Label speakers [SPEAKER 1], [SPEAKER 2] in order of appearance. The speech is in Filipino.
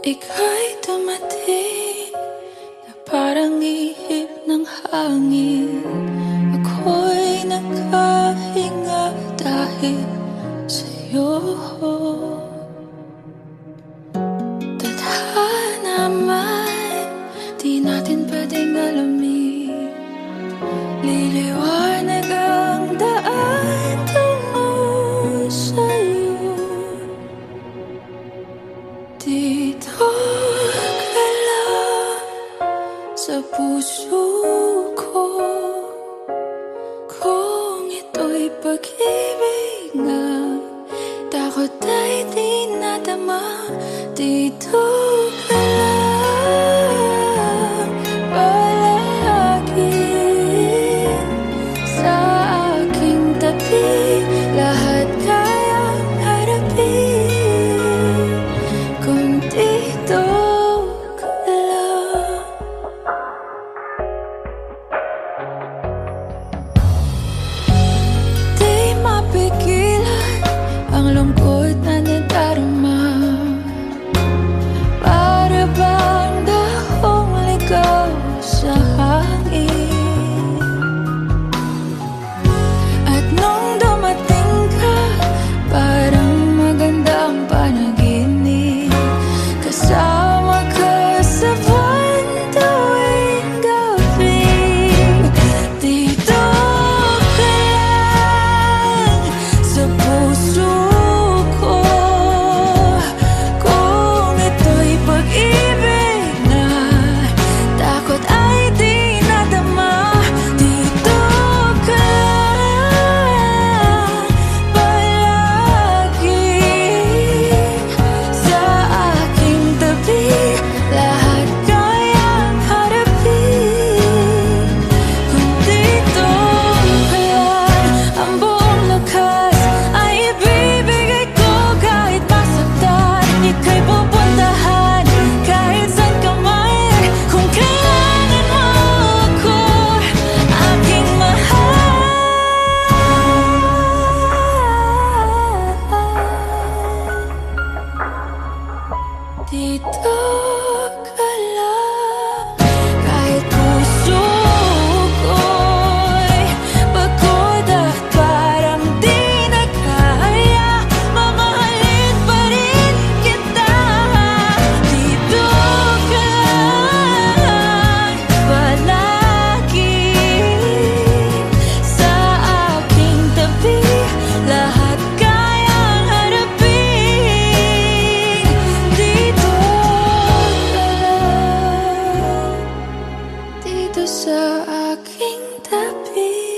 [SPEAKER 1] Ika'y dumating na parang ihip ng hangin. Ako'y nakahinga dahil sa'yo. Tadhana man, di natin pwedeng alamin. Liliwanag ang daan tungo sa'yo. Dito ka lang sa puso ko. Kung ito'y pag-ibig nga, takot ay di nadama. Dito ka lang palagi sa aking tabi. Lahat kayang harapin kung dito ka lang. Di mapigilan ang lungkot na nadarama. Para bang dahong ligaw sa hangin. At nung dumating ka, parang magandang panaginip. Kasama ka sa buwan tuwing gabi. Dito ka lang sa puso ko. Kung ito'y pag-ibig na, takot ay di nadama. Dito ka lang palagi sa aking tabi. Lahat kayang harapin kung dito ka lang. Ang buong lakas ay ibibigay ko kahit masaktan. Ika'y pupuntahan kahit saan ka man. Kung kailangan mo ako, aking mahal. Dito ka lang kahit puso ko'y pagod at parang di na kaya. Mamahalin pa rin kita. Dito ka lang palagi sa aking tabi. Lahat kayang harapin. Dito ka lang, dito sa aking tabi.